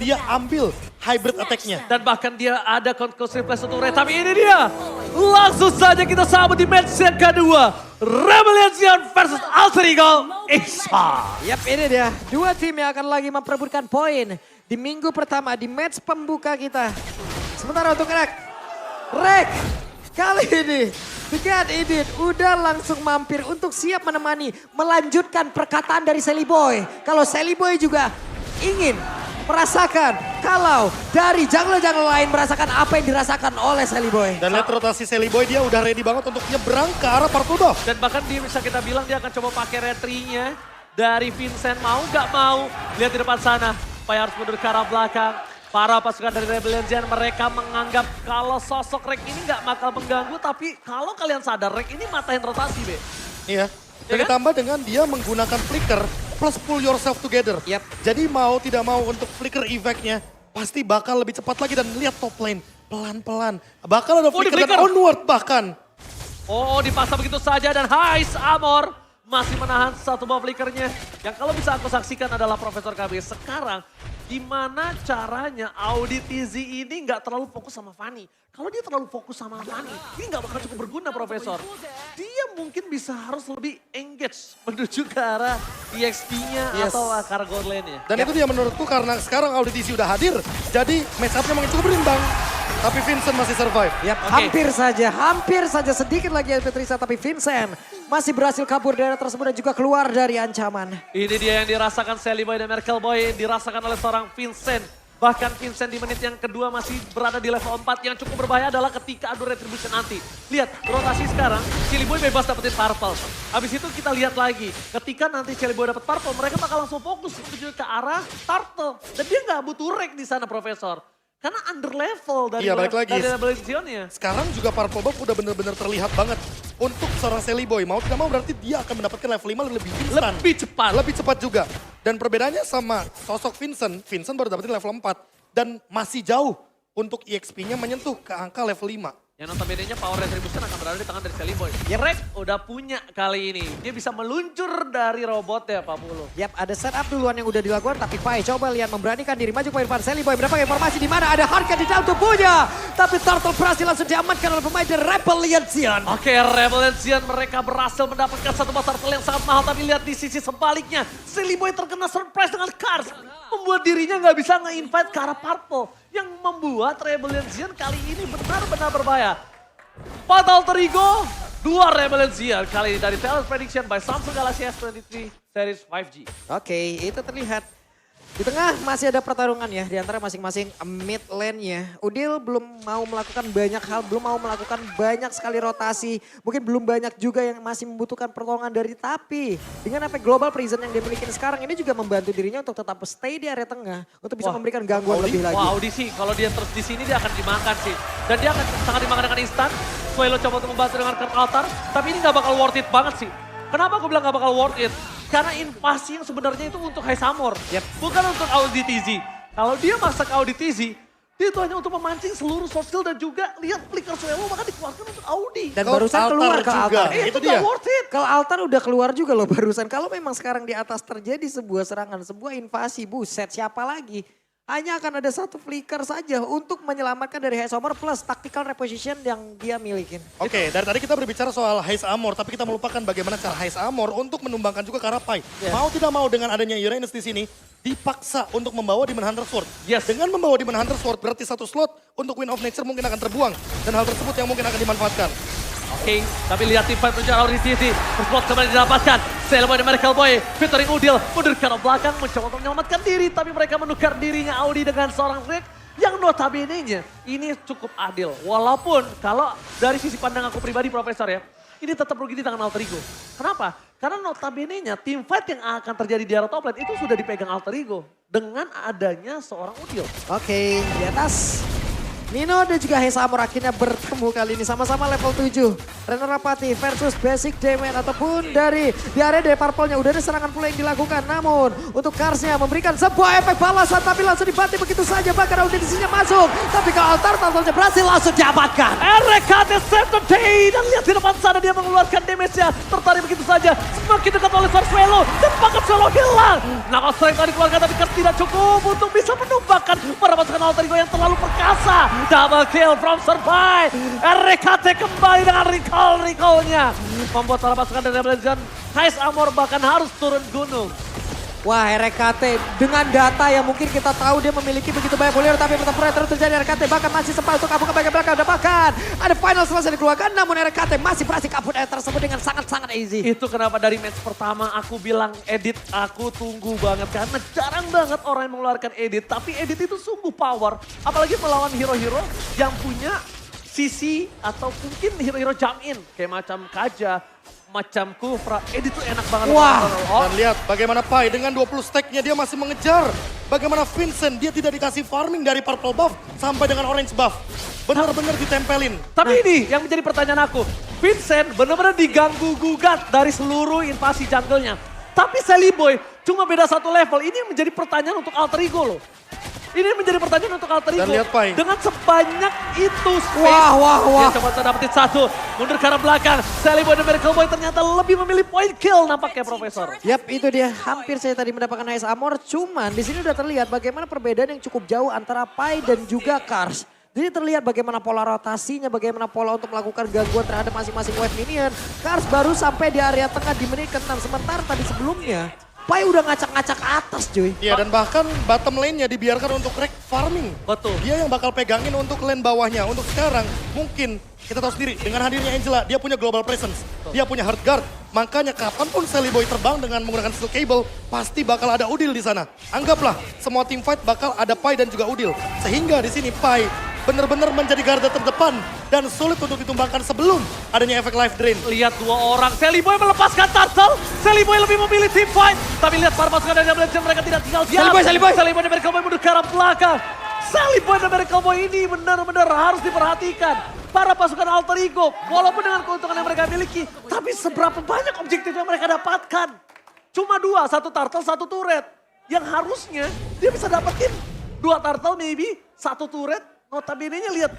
dia ambil hybrid attack-nya. Dan bahkan dia ada conclusive flash untuk Red. Tapi ini dia. Langsung saja kita sambut di match yang kedua. Rebellion Sion versus Alter Ego Isa. Yap, ini dia. Dua tim yang akan lagi memperebutkan poin di minggu pertama di match pembuka kita. Sementara untuk Rek kali ini Begat Idit udah langsung mampir untuk siap menemani melanjutkan perkataan dari Sally Boy. Kalau Sally Boy juga ingin merasakan kalau dari jungle-jungle lain merasakan apa yang dirasakan oleh Sally Boy. Dan lihat rotasi Sally Boy, dia udah ready banget untuk nyebrang ke arah Purple Buff. Dan bahkan dia bisa kita bilang dia akan coba pakai retry-nya dari Vincent. Mau gak mau, lihat di depan sana. Supaya harus mundur ke arah belakang. Para pasukan dari Rebellion Sion mereka menganggap kalau sosok Rek ini gak bakal mengganggu. Tapi kalau kalian sadar Rek ini matahin rotasi, Be. Iya. Dan Ya kan? ditambah dengan dia menggunakan flicker plus pull yourself together. Yap. Jadi mau tidak mau untuk flicker effect-nya pasti bakal lebih cepat lagi dan lihat top lane pelan-pelan. Bakal ada flicker, di-flicker. dan onward bahkan. Oh, dipaksa begitu saja dan Hais Amor masih menahan satu buff flickernya. Yang kalau bisa aku saksikan adalah Profesor KB sekarang. Gimana caranya Audi TZ ini nggak terlalu fokus sama Fanny. Kalau dia terlalu fokus sama Fanny, ini nggak bakal cukup berguna Profesor. Dia mungkin bisa harus lebih engage menuju ke arah EXP-nya Yes. atau ke arah gold lane-nya. Dan itu dia menurutku karena sekarang Auditisi udah hadir. Jadi match up-nya mungkin cukup berimbang. Tapi Vincent masih survive. Yap, Oke. hampir saja sedikit lagi LP Trisa, tapi Vincent masih berhasil kabur dari daerah tersebut dan juga keluar dari ancaman. Ini dia yang dirasakan Sally Boy dan Merkel Boy, dirasakan oleh seorang Vincent. Bahkan Vincent di menit yang kedua masih berada di level 4. Yang cukup berbahaya adalah ketika adu retribution nanti. Lihat, rotasi sekarang, Sally Boy bebas dapetin purple. Habis itu kita lihat lagi, ketika nanti Sally Boy dapet purple, mereka bakal langsung fokus menuju ke arah turtle. Dan dia nggak butuh rek di sana, Profesor. Karena under level dari Iya, balik lagi. Rebellion Sion-nya. Sekarang juga Purple Buff udah bener-bener terlihat banget. Untuk seorang Sally Boy, mau tidak mau berarti dia akan mendapatkan level 5 lebih instan. Lebih cepat. Lebih cepat juga. Dan perbedaannya sama sosok Vincent, Vincent baru dapetin level 4. Dan masih jauh untuk EXP-nya menyentuh ke angka level 5. Yang notabene-nya power retribution akan berada di tangan dari Sally Boy. Rek udah punya kali ini. Dia bisa meluncur dari robot ya Pak Pulu. Yap, ada setup duluan yang udah dilakukan, tapi Pai coba lihat memberanikan diri maju ke depan Sally Boy. Berapa informasi di mana ada harga di dalam tubuhnya. Tapi Turtle berhasil langsung diamankan oleh pemain dari Rebellion Sion. Oke, Rebellion Sion mereka berhasil mendapatkan satu buff turtle yang sangat mahal. Tapi lihat di sisi sebaliknya, Sally Boy terkena surprise dengan Cars. Membuat dirinya nggak bisa nge-invite ke arah Purple. Yang membuat Rebellion Sion kali ini benar-benar berbahaya. Fatal Terigo, 2 Rebellion Sion kali ini dari Talent Prediction by Samsung Galaxy S23 Series 5G. Oke, itu terlihat. Di tengah masih ada pertarungan ya di antara masing-masing mid lane-nya. Udil belum mau melakukan banyak hal, belum mau melakukan banyak sekali rotasi. Mungkin belum banyak juga yang masih membutuhkan pertolongan dari Tapi. Dengan efek global prison yang dimiliki sekarang ini juga membantu dirinya untuk tetap stay di area tengah. Untuk bisa memberikan gangguan lebih lagi. Wah, Audi sih kalau dia terus di sini dia akan dimakan sih. Dan dia akan sangat dimakan dengan instan. Suelo coba untuk membantu dengan Kurt Altar. Tapi ini gak bakal worth it banget sih. Kenapa aku bilang gak bakal worth it? Karena invasi yang sebenarnya itu untuk High Samor. Bukan untuk Audi TZ. Kalau dia masak Audi TZ, dia itu hanya untuk memancing seluruh soft skill dan juga lihat flicker Suelo maka dikeluarkan untuk Audi. Dan Kalau barusan altar keluar ke juga. altar. Itu Itu dia. gak worth it. Kalau altar udah keluar juga loh barusan. Kalau memang sekarang di atas terjadi sebuah serangan, sebuah invasi, buset siapa lagi? Hanya akan ada satu flicker saja untuk menyelamatkan dari High Summer plus tactical reposition yang dia milikin. Oke, dari tadi kita berbicara soal High Armor, tapi kita melupakan bagaimana cara High Armor untuk menumbangkan juga Karapai. Mau tidak mau dengan adanya Uranus di sini, dipaksa untuk membawa Demon Hunter Sword. Yes. Dengan membawa Demon Hunter Sword, berarti satu slot untuk Wind of Nature mungkin akan terbuang. Dan hal tersebut yang mungkin akan dimanfaatkan. Oke, tapi lihat tim fight menuju Audi TZ. First kembali didapatkan. Sally Boy dan Merkel Boy featuring Udil mundur ke arah belakang mencoba untuk menyelamatkan diri. Tapi mereka menukar dirinya Audi dengan seorang Rick yang notabene-nya ini cukup adil. Walaupun kalau dari sisi pandang aku pribadi Profesor ya, ini tetap rugi di tangan Alter Ego. Kenapa? Karena notabene-nya tim fight yang akan terjadi di area top lane itu sudah dipegang Alter Ego dengan adanya seorang Udil. Oke, di atas Nino dan juga Heisa Amor akhirnya bertemu kali ini sama-sama level 7. Reno Rapati versus Basic Damage ataupun dari di area dari Purple-nya. Udah ada serangan pula yang dilakukan. Namun untuk Karsnya memberikan sebuah efek balasan tapi langsung dibanting begitu saja. Bahkan audisinya masuk. Tapi ke altar Turtle-nya berhasil langsung diamankan. RKT save the day. Dan lihat di depan sana dia mengeluarkan damage-nya. Tertarik begitu saja. Semakin dekat oleh Swallow. Dan paket Swallow hilang. Knockout strike tadi dikeluarkan tapi Kars tidak cukup untuk bisa menumbangkan para pasukan Alter Ego yang terlalu perkasa. Double kill from Survive. RKT kembali dengan recall-nya. Membuat para pasukan dari Legend Heis Amor bahkan harus turun gunung. Wah, RKT dengan data yang mungkin kita tahu dia memiliki begitu banyak player tapi pertempuran terus terjadi. RKT bahkan masih sempat untuk kabur ke bagian belakang. Bahkan ada final selesai dikeluarkan namun RKT masih berhasil kabur tersebut dengan sangat-sangat easy. Itu kenapa dari match pertama aku bilang edit aku tunggu banget. Karena jarang banget orang yang mengeluarkan edit. Tapi edit itu sungguh power. Apalagi melawan hero-hero yang punya sisi atau mungkin hero-hero jump in. Kayak macam Kaja, macam Kufra, edit tuh enak banget. Wah. Dan lihat bagaimana Pai dengan 20 stacknya dia masih mengejar. Bagaimana Vincent dia tidak dikasih farming dari purple buff sampai dengan orange buff. Benar-benar ditempelin. Tapi ini yang menjadi pertanyaan aku. Vincent benar-benar diganggu gugat dari seluruh invasi jungle-nya. Tapi Sally Boy cuma beda satu level. Ini menjadi pertanyaan untuk Alter Ego loh. Ini menjadi pertanyaan untuk Alter Ego. Dan lihat Pai. Dengan sebanyak itu space. Wah. Dia coba dapetin satu. Mundur ke arah belakang. Sally Boy dan Miracle Boy ternyata lebih memilih point kill nampaknya Profesor. Yap, itu dia. Hampir saya tadi mendapatkan Heis Amor. Cuman di sini udah terlihat bagaimana perbedaan yang cukup jauh antara Pai dan juga Kars. Jadi terlihat bagaimana pola rotasinya, bagaimana pola untuk melakukan gangguan terhadap masing-masing wave minion. Kars baru sampai di area tengah di menit ke-6. Sementara tadi sebelumnya, Pai udah ngacak-ngacak atas cuy. Iya dan bahkan bottom lane-nya dibiarkan untuk Rek farming. Betul. Dia yang bakal pegangin untuk lane bawahnya. Untuk sekarang mungkin kita tahu sendiri dengan hadirnya Angela dia punya global presence. Dia punya hard guard. Makanya kapanpun Sally Boy terbang dengan menggunakan steel cable pasti bakal ada Udil di sana. Anggaplah semua team fight bakal ada Pai dan juga Udil. Sehingga di sini Pai benar-benar menjadi garda terdepan dan sulit untuk ditumbangkan sebelum adanya efek life drain. Lihat dua orang, Sally Boy melepaskan Turtle. Sally Boy lebih memilih team fight. Tapi lihat para pasukan dari Legend mereka tidak tinggal diam. Sally Boy. Sally Boy dan Miracle Boy mundur ke arah belakang. Sally Boy dan Miracle Boy ini benar-benar harus diperhatikan. Para pasukan Alter Ego, walaupun dengan keuntungan yang mereka miliki, tapi seberapa banyak objektif yang mereka dapatkan. Cuma dua, satu Turtle, satu turret. Yang harusnya dia bisa dapetin dua Turtle maybe, satu turret. Notabene-nya lihat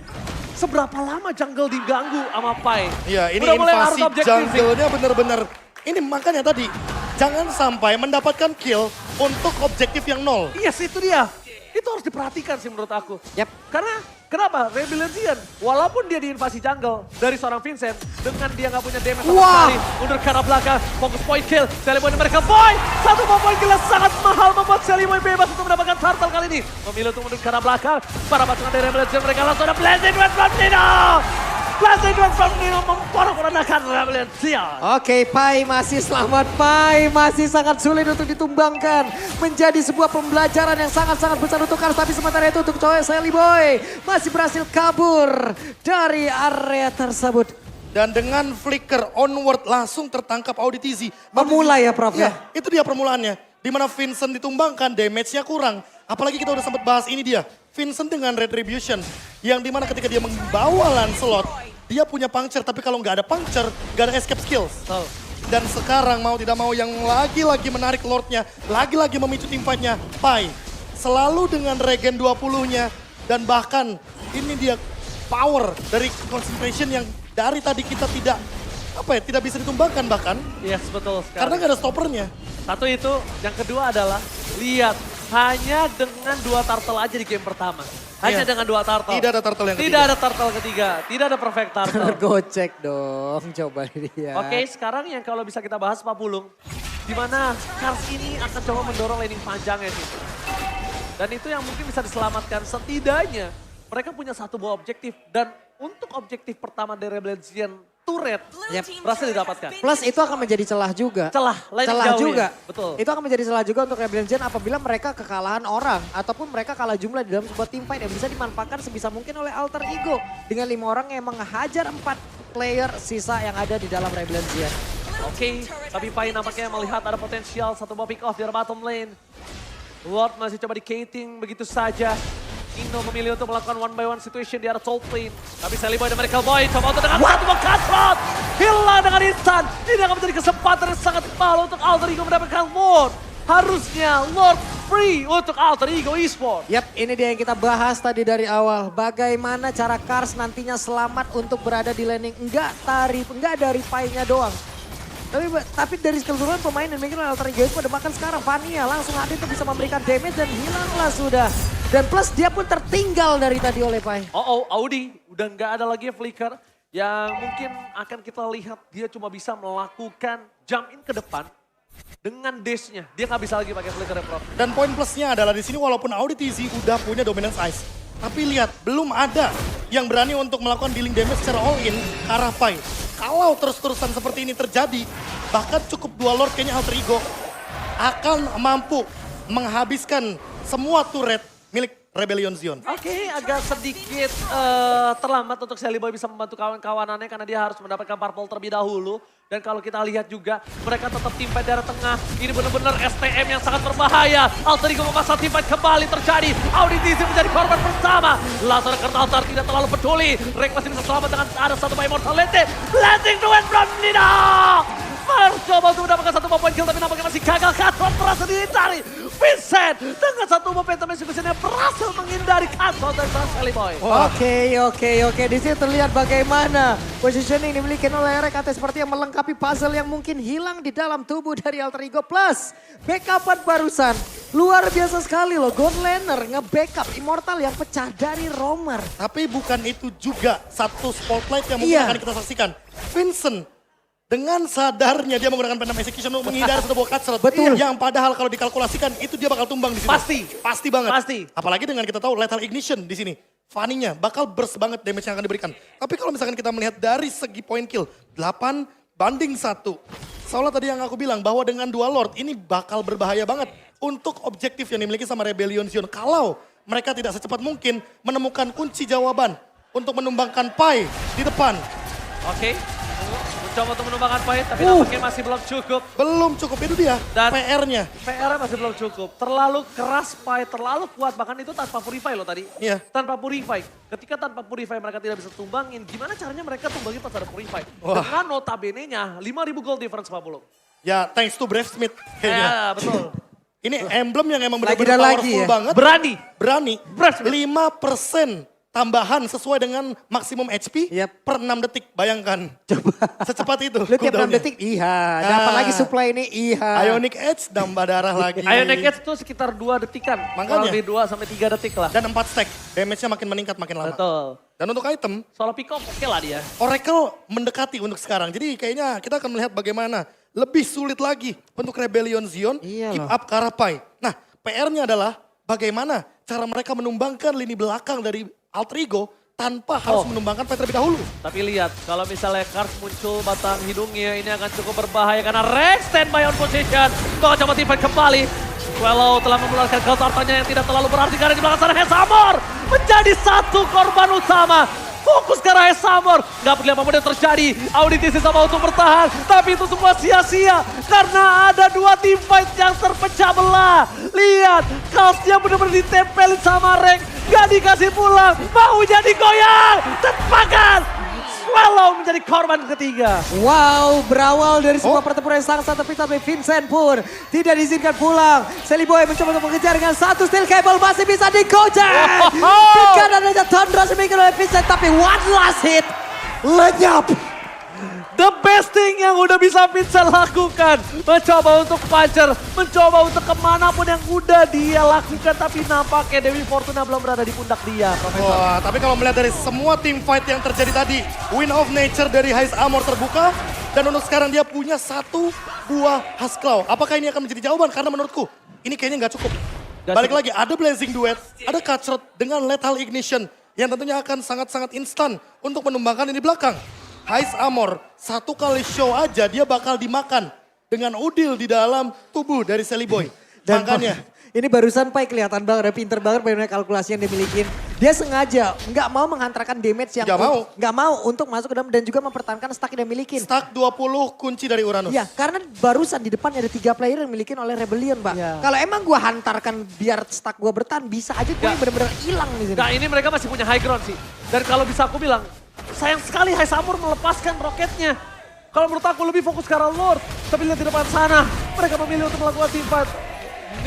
seberapa lama jungle diganggu sama Pai. Iya ini Udah mulai invasi harus objektif sih. jungle-nya benar-benar. Ini makanya tadi jangan sampai mendapatkan kill untuk objektif yang nol. Yes, itu dia. Itu harus diperhatikan sih menurut aku. Yap. Karena kenapa? Rebellion, walaupun dia diinvasi jungle dari seorang Vincent, dengan dia nggak punya damage sama Wah. sekali, mundur ke arah belakang, fokus point kill, Sally Boy dan Miracle Boy. Satu point kill yang sangat mahal membuat Sally Boy bebas untuk mendapatkan Turtle kali ini. Memilih untuk mundur ke arah belakang, para pasukan dari Rebellion mereka langsung ada blazing duet from Nino. Blazing duet from Nino memporak-porandakan Rebellion. Oke, Pai masih selamat. Pai masih sangat sulit untuk ditumbangkan. Menjadi sebuah pembelajaran yang sangat-sangat besar untuk Kars. Tapi sementara itu untuk cowok Sally Boy masih berhasil kabur dari area tersebut. Dan dengan flicker onward langsung tertangkap Auditizi. Memulai ya Prof Ya, ya? itu dia permulaannya. Dimana Vincent ditumbangkan, damage-nya kurang. Apalagi kita udah sempat bahas ini dia. Vincent dengan Retribution. Yang dimana ketika dia membawa Lancelot, dia punya puncture. Tapi kalau nggak ada puncture, nggak ada escape skills. Dan sekarang mau tidak mau yang lagi-lagi menarik Lordnya, lagi-lagi memicu tim fight-nya, Pai. Selalu dengan regen 20-nya. Dan bahkan ini dia power dari concentration yang dari tadi kita tidak bisa ditumbangkan bahkan. Yes, betul sekali. Karena nggak ada stoppernya. Satu itu, yang kedua adalah lihat hanya dengan dua turtle aja di game pertama. Hanya Iya. dengan dua turtle. Tidak ada turtle yang ketiga. Tidak ada turtle ketiga, tidak ada perfect turtle. Tergocek dong, coba lihat. Oke, sekarang yang kalau bisa kita bahas Pak Pulung, di mana Kars ini akan coba mendorong laning panjangnya sih. Dan itu yang mungkin bisa diselamatkan setidaknya. Mereka punya satu buah objektif dan untuk objektif pertama dari Rebellion turret berhasil didapatkan. Plus itu akan menjadi celah juga. Celah, lain Celah jauhnya. juga. Betul. Itu akan menjadi celah juga untuk Rebellion apabila mereka kekalahan orang. Ataupun mereka kalah jumlah di dalam sebuah team fight yang bisa dimanfaatkan sebisa mungkin oleh Alter Ego. Dengan 5 orang yang menghajar 4 player sisa yang ada di dalam Rebellion. Oke, tapi Pai nampaknya melihat ada potensial satu buah pick off di bottom lane. Lord masih coba di-cating begitu saja. Indo memilih untuk melakukan one by one situation di arah top lane. Tapi Sally Boy dan Miracle Boy coba untuk dengan satu cutthroat. Hilang dengan instan. Ini akan menjadi kesempatan yang sangat mahal untuk Alter Ego mendapatkan Lord. Harusnya Lord free untuk Alter Ego Esports. Yap, ini dia yang kita bahas tadi dari awal. Bagaimana cara Cars nantinya selamat untuk berada di laning. Enggak dari Pai-nya doang. Tapi dari keseluruhan pemain dan mungkin Alter Ego pada makan sekarang. Vania langsung hadir untuk bisa memberikan damage dan hilanglah sudah. Dan plus dia pun tertinggal dari tadi oleh Pai. Audi udah nggak ada lagi flicker. Yang mungkin akan kita lihat dia cuma bisa melakukan jump in ke depan. Dengan dash-nya, dia nggak bisa lagi pakai flicker ya, Prof. Dan poin plusnya adalah di sini walaupun Audi TZ udah punya dominance ice. Tapi lihat, belum ada yang berani untuk melakukan dealing damage secara all in ke arah Pai. Kalau terus-terusan seperti ini terjadi, bahkan cukup 2 Lord kayaknya Alter Ego akan mampu menghabiskan semua turret milik Rebellion Zion. Oke, agak sedikit terlambat untuk Sally Boy bisa membantu kawan-kawanannya karena dia harus mendapatkan purple terlebih dahulu. Dan kalau kita lihat juga, mereka tetap teamfight dari arah tengah. Ini benar-benar STM yang sangat berbahaya. Alter Ego memaksa teamfight kembali terjadi. Audi TZ menjadi korban bersama. Laser Alter tidak terlalu peduli. Rek masih bisa selamat dengan ada satu by Immortality. Landing to win from Nino. Mencoba untuk mendapatkan satu poin kill tapi nampaknya masih gagal. Cutthroat berhasil dihindari. Vincent dengan satu momentum yang berhasil menghindari cutthroat dari Sally Boy. Oke. Di sini terlihat bagaimana positioning dimiliki oleh RKT seperti yang melengkapi puzzle yang mungkin hilang di dalam tubuh dari Alter Ego. Plus backupan barusan. Luar biasa sekali loh. God Laner nge-backup Immortal yang pecah dari Romer. Tapi bukan itu juga satu spotlight yang mungkin akan kita saksikan. Vincent dengan sadarnya dia menggunakan Phantom Execution untuk menghindari satu buah cutthroat. Betul. Yang padahal kalau dikalkulasikan itu dia bakal tumbang di sini. Pasti banget. Pasti. Apalagi dengan kita tahu Lethal Ignition di sini. Fanny-nya bakal burst banget damage yang akan diberikan. Tapi kalau misalkan kita melihat dari segi point kill, 8 banding 1. Soalnya tadi yang aku bilang bahwa dengan 2 Lord ini bakal berbahaya banget untuk objektif yang dimiliki sama Rebellion Zion. Kalau mereka tidak secepat mungkin menemukan kunci jawaban untuk menumbangkan Pai di depan. Oke. Mencoba untuk menumbangkan poin tapi nampaknya masih belum cukup. Belum cukup, itu dia Dan PR-nya. PR masih belum cukup. Terlalu keras Pai, terlalu kuat. Bahkan itu tanpa Purify loh tadi. Iya. Tanpa Purify. Ketika tanpa Purify mereka tidak bisa tumbangin. Gimana caranya mereka tumbangin pas ada Purify? Wah. Dengan notabene-nya 5.000 gold difference Pak Bulung. Ya thanks to Brave Smith kayaknya. Ya betul. Ini emblem yang emang Lagi benar-benar dan lagi powerful ya. banget. Berani. Brave Smith. 5% tambahan sesuai dengan maksimum HP per 6 detik. Bayangkan. Coba. Secepat itu. Lu tiap 6 cooldownnya. detik, dapat lagi supply ini, Ionic Edge, nambah darah lagi. Ionic Edge itu sekitar 2 detikan. Makanya. Kurang lebih 2 sampai 3 detik lah. Dan 4 stack. Damage-nya makin meningkat makin lama. Betul. Dan untuk item, Soal pick up oke lah dia. Oracle mendekati untuk sekarang. Jadi kayaknya kita akan melihat bagaimana lebih sulit lagi untuk Rebellion Zion Iya keep loh. up Karapai. Nah, PR-nya adalah bagaimana cara mereka menumbangkan lini belakang dari Alter Ego tanpa harus menumbangkan Pai terlebih dahulu. Tapi lihat, kalau misalnya Cars muncul batang hidungnya, ini akan cukup berbahaya karena Rex standby on position. Bakal coba teamfight kembali. Swallow telah mengeluarkan counter-nya yang tidak terlalu berarti karena di belakang sana Hesamor menjadi satu korban utama. Fokus ke arah Hesamor. Gak peduli apapun yang terjadi. Audi TZ sama untuk bertahan. Tapi itu semua sia-sia. Karena ada 2 teamfight yang terpecah belah. Lihat, Kalsnya benar-benar ditempelin sama Rex. Gak dikasih pulang. Mau jadi goyang. Tepakan. Swallow menjadi korban ketiga. Wow, berawal dari sebuah pertempuran yang sangat tapi Vincent pun tidak diizinkan pulang. Sally Boy mencoba untuk mengejar dengan satu steel cable masih bisa digojek. Dekat adanya Thundra seminggu oleh Vincent tapi one last hit. Lenyap. The best thing yang udah bisa Vincent lakukan. Mencoba untuk puncher, mencoba untuk kemanapun yang udah dia lakukan. Tapi nampaknya Dewi Fortuna belum berada di pundak dia, Profesor. Wah, tapi kalau melihat dari semua team fight yang terjadi tadi, Win of Nature dari Heist Armor terbuka. Dan untuk sekarang dia punya 1 buah Hasklaw. Apakah ini akan menjadi jawaban? Karena menurutku ini kayaknya nggak cukup. Balik lagi, ada Blazing Duet, ada Cutthroat dengan Lethal Ignition. Yang tentunya akan sangat-sangat instan untuk menumbangkan ini belakang. Heist Armor, 1 kali show aja dia bakal dimakan dengan udil di dalam tubuh dari Sally Boy. Dan Makanya ini barusan Pai kelihatan banget, pinter banget bagaimana kalkulasi yang dimiliki. Dia sengaja nggak mau menghantarkan damage yang Nggak mau. untuk masuk ke dalam dan juga mempertahankan stack yang dia miliki. Stack 20 kunci dari Uranus. Iya, karena barusan di depan ada 3 player yang dimiliki oleh Rebellion, Pak. Iya. Kalau emang gua hantarkan biar stack gua bertahan, bisa aja gue Ya. bener-bener hilang di sini. Nah ini mereka masih punya high ground sih. Dan kalau bisa aku bilang, sayang sekali Hai Samur melepaskan roketnya. Kalau menurut aku lebih fokus ke arah Lord. Tapi lihat di depan sana, mereka memilih untuk melakukan teamfight.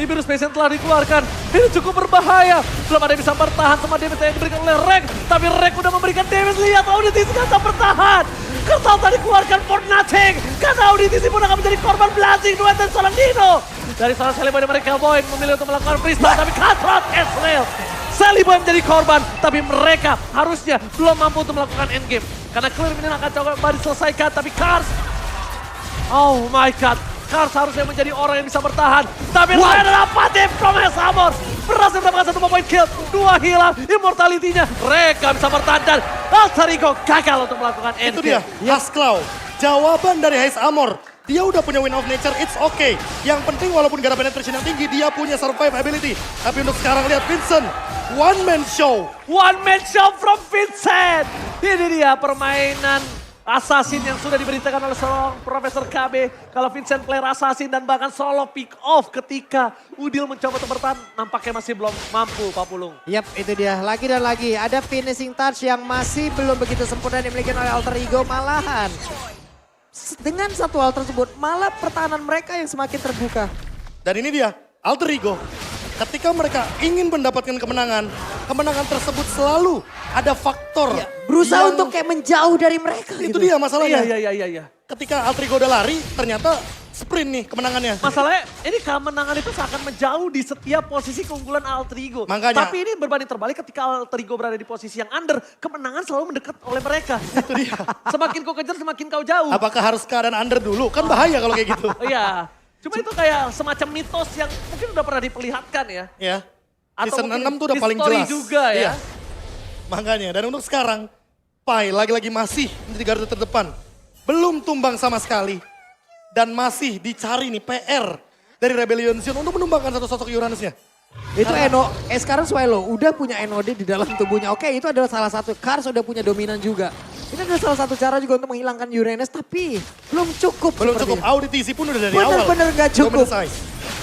Nibiru Space telah dikeluarkan. Ini cukup berbahaya. Belum ada yang bisa bertahan sama damage yang diberikan oleh Rek. Tapi Rek udah memberikan damage. Lihat Auditisi nggak bisa bertahan. Kesal tadi keluarkan for nothing. Karena Auditisi pun akan menjadi korban blasting duet dan seorang Dino. Dari seorang Sally Boy dan Mereka Boy memilih untuk melakukan freestyle. Tapi cutthroat Ezreal. Sally Boy menjadi korban. Tapi mereka harusnya belum mampu untuk melakukan endgame. Karena clear minion akan coba diselesaikan. Tapi Kars. Oh my god. Kars harusnya menjadi orang yang bisa bertahan. Tapi Ryan adalah Patip from Samur. Berhasil mendapatkan 1 point kill. 2 hilang immortality-nya. Mereka bisa bertahan dan Altarigo gagal untuk melakukan Itu endgame. dia, Hasklau. Jawaban dari Hais Amor. Dia udah punya win of nature, it's okay. Yang penting walaupun gak ada penetration yang tinggi, dia punya survive ability. Tapi untuk sekarang lihat Vincent, one man show. One man show from Vincent. Ini dia permainan assassin yang sudah diberitakan oleh seorang Profesor KB. Kalau Vincent player assassin dan bahkan solo pick off ketika Udil mencoba untuk bertahan. Nampaknya masih belum mampu Pak Pulung. Yap, itu dia. Lagi dan lagi ada finishing touch yang masih belum begitu sempurna dimiliki oleh Alter Ego. Malahan dengan satu hal tersebut malah pertahanan mereka yang semakin terbuka. Dan ini dia, Alter Ego. Ketika mereka ingin mendapatkan kemenangan, kemenangan tersebut selalu ada faktor. Ya, berusaha yang- untuk kayak menjauh dari mereka Itu gitu. dia masalahnya. Iya. Ketika Alter Ego udah lari, ternyata sprint nih kemenangannya. Masalahnya ini kemenangan itu seakan menjauh di setiap posisi keunggulan Alter Ego. Makanya. Tapi ini berbanding terbalik ketika Alter Ego berada di posisi yang under, kemenangan selalu mendekat oleh mereka. Itu dia. Semakin kau kejar semakin kau jauh. Apakah harus keadaan under dulu? Kan bahaya kalau kayak gitu. Iya. Cuma itu kayak semacam mitos yang mungkin udah pernah diperlihatkan ya. Ya. Atau Season mungkin 6 tuh udah paling history jelas. juga ya. Iya. Makanya, dan untuk sekarang, Pai lagi-lagi masih menjadi garda terdepan. Belum tumbang sama sekali. Dan masih dicari nih PR dari Rebellion Zion untuk menumbangkan satu sosok Uranusnya. Itu sekarang Swallow udah punya NOD di dalam tubuhnya. Oke, itu adalah salah satu. Kars udah punya dominan juga. Ini adalah salah satu cara juga untuk menghilangkan Uranus, tapi belum cukup. Belum cukup, sepertinya. Auditisi pun udah dari awal. Bener-bener gak cukup. Dominant size.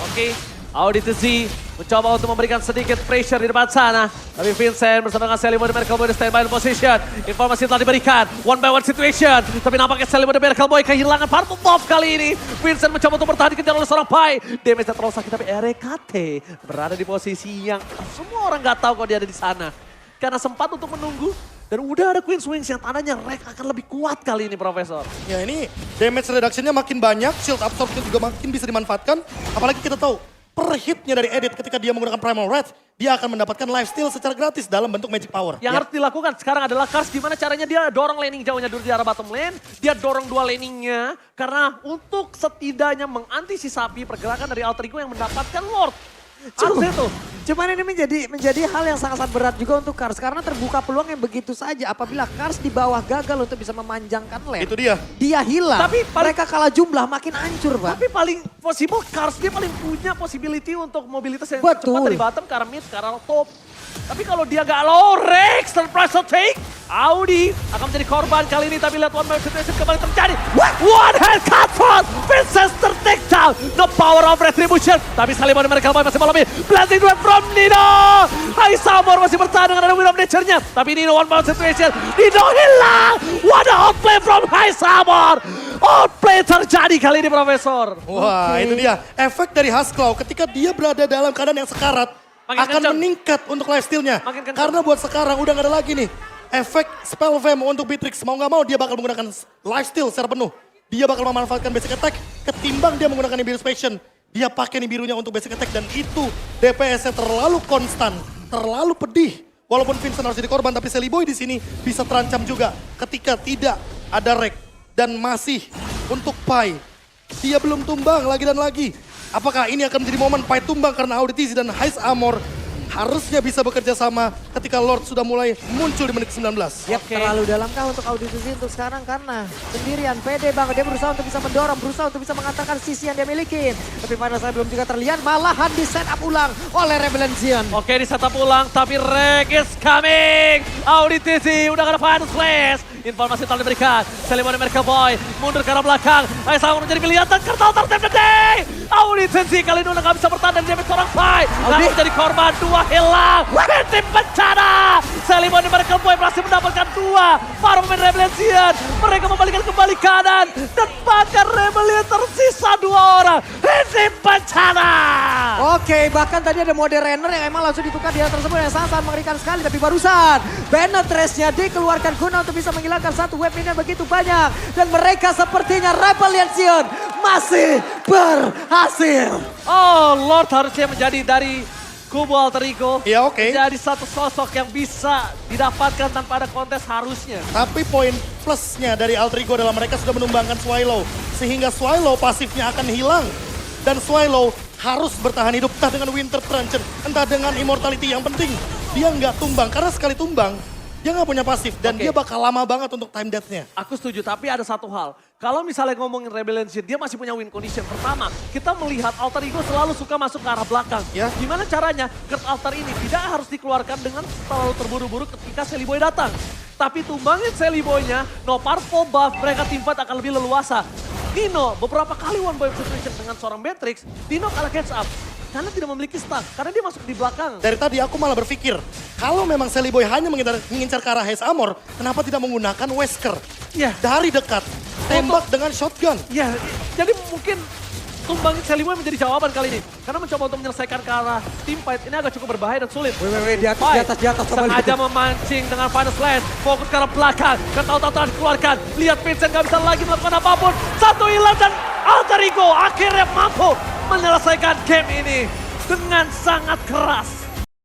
Oke, Auditisi mencoba untuk memberikan sedikit pressure di depan sana. Tapi Vincent bersama dengan Sally Boy dan Miracle Boy di standby position. Informasi telah diberikan, 1-by-1 situation. Tapi nampaknya Sally Boy dan Miracle Boy kehilangan Purple Buff kali ini. Vincent mencoba untuk bertahan dikejar oleh seorang Pai. Damage-nya terlalu sakit tapi RKT berada di posisi yang semua orang nggak tahu kalau dia ada di sana. Karena sempat untuk menunggu dan udah ada Queen Swings yang tandanya Rek akan lebih kuat kali ini Profesor. Ya ini damage reduction-nya makin banyak, shield absorption juga makin bisa dimanfaatkan. Apalagi kita tahu, per hitnya dari Edit ketika dia menggunakan Primal Red, dia akan mendapatkan lifesteal secara gratis dalam bentuk magic power. Yang harus dilakukan sekarang adalah Kars gimana caranya dia dorong laning jauhnya dulu di arah bottom lane. Dia dorong 2 laningnya karena untuk setidaknya mengantisipasi pergerakan dari Alter Ego yang mendapatkan Lord. Harusnya itu. Cuman ini menjadi hal yang sangat-sangat berat juga untuk Kars. Karena terbuka peluang yang begitu saja. Apabila Kars di bawah gagal untuk bisa memanjangkan lane. Itu dia. Dia hilang. Tapi mereka kalah jumlah makin hancur, Pak. Tapi paling possible Kars dia paling punya possibility untuk mobilitas yang Betul. cepat dari bottom ke arah mid, ke arah top. Tapi kalau dia gak low, Rex surprise take. Audi akan menjadi korban kali ini. Tapi lihat one man situation kembali terjadi. One hand cut front. Vincent take down. The power of retribution. Tapi Saliban dan mereka masih malam ini. Blasting duet from Nino. Hai Samur masih bertahan dengan ada win of nature-nya. Tapi Nino one man situation. Nino hilang. What a outplay from Hai Samur. Outplay terjadi kali ini Profesor. Wah itu dia, efek dari Hasklau ketika dia berada dalam keadaan yang sekarat. Makin Akan kencang. meningkat untuk lifesteal-nya. Makin kencang. Karena buat sekarang udah gak ada lagi nih. Efek spell fam untuk Beatrix. Mau gak mau dia bakal menggunakan lifesteal secara penuh. Dia bakal memanfaatkan basic attack ketimbang dia menggunakan Nibiru Passion. Dia pakai Nibirunya untuk basic attack dan itu DPS-nya terlalu konstan. Terlalu pedih. Walaupun Vincent harus jadi korban tapi Sally Boy di sini bisa terancam juga ketika tidak ada Rek. Dan masih untuk Pai. Dia belum tumbang lagi dan lagi. Apakah ini akan menjadi momen Pai tumbang karena Auditisi dan Hais Amor harusnya bisa bekerja sama ketika Lord sudah mulai muncul di menit 19. Yap, Oke. terlalu dalamkah untuk audisi untuk sekarang karena sendirian pede banget. Dia berusaha untuk bisa mendorong, berusaha untuk bisa mengatakan sisi yang dia miliki. Tapi pada saat belum juga terlihat malahan di setup ulang oleh Rebellion. Oke, di setup ulang, tapi Rek is coming. Auditisi, udah gak ada final slash. Informasi telah diberikan. Selimon American Boy mundur ke arah belakang. Aisama menjadi pilihan dan Kertal tertembak. Auditisi kali ini udah gak bisa bertahan dan damage seorang Pai. Lalu menjadi korban, dua hilang. Tim bencana. Selimon American Boy berhasil mendapatkan dua. Para pemain Rebellion. Mereka membalikan kembali kanan. Dan bahkan Rebellion tersisa dua orang. Tim bencana. Oke, bahkan tadi ada mode runner yang emang langsung ditukar di hal tersebut yang sangat mengerikan sekali. Tapi barusan Bennett Trace-nya dikeluarkan guna untuk bisa menghilangkan satu web ini yang begitu banyak. Dan mereka sepertinya Rebellion masih berhasil. Oh, Lord harusnya menjadi dari kubu Alter Ego. Ya, oke. Jadi satu sosok yang bisa didapatkan tanpa ada kontes harusnya. Tapi poin plusnya dari Alter Ego adalah mereka sudah menumbangkan Swallow. Sehingga Swallow pasifnya akan hilang. Dan Swallow harus bertahan hidup entah dengan Winter Truncheon, entah dengan Immortality. Yang penting dia nggak tumbang, karena sekali tumbang dia nggak punya pasif dan Oke. dia bakal lama banget untuk time death-nya. Aku setuju, tapi ada satu hal. Kalau misalnya ngomongin Rebellion, dia masih punya win condition. Pertama, kita melihat Alter Ego selalu suka masuk ke arah belakang. Ya. Gimana caranya? Curse Altar ini tidak harus dikeluarkan dengan terlalu terburu-buru ketika Selly Boy datang. Tapi tumbangin Selly Boy-nya, no powerful buff, mereka tim fight akan lebih leluasa. Dino beberapa kali one boy situation dengan seorang Matrix, Dino kalah catch up. Karena tidak memiliki staff, karena dia masuk di belakang. Dari tadi aku malah berpikir, kalau memang Selly Boy hanya mengincar ke arah Haze Armor, kenapa tidak menggunakan Wesker? Iya. Dari dekat, tembak dengan shotgun. Ya, jadi mungkin tumbangin Selly Boy menjadi jawaban kali ini. Karena mencoba untuk menyelesaikan ke arah team fight ini agak cukup berbahaya dan sulit. Wih, di atas, Pai di atas. Coba sengaja lihat. memancing dengan final slash. Fokus ke arah belakang. Ketahuan dikeluarkan. Lihat Vincent gak bisa lagi melakukan apapun. Satu hilang dan Alter Ego akhirnya mampu menyelesaikan game ini dengan sangat keras.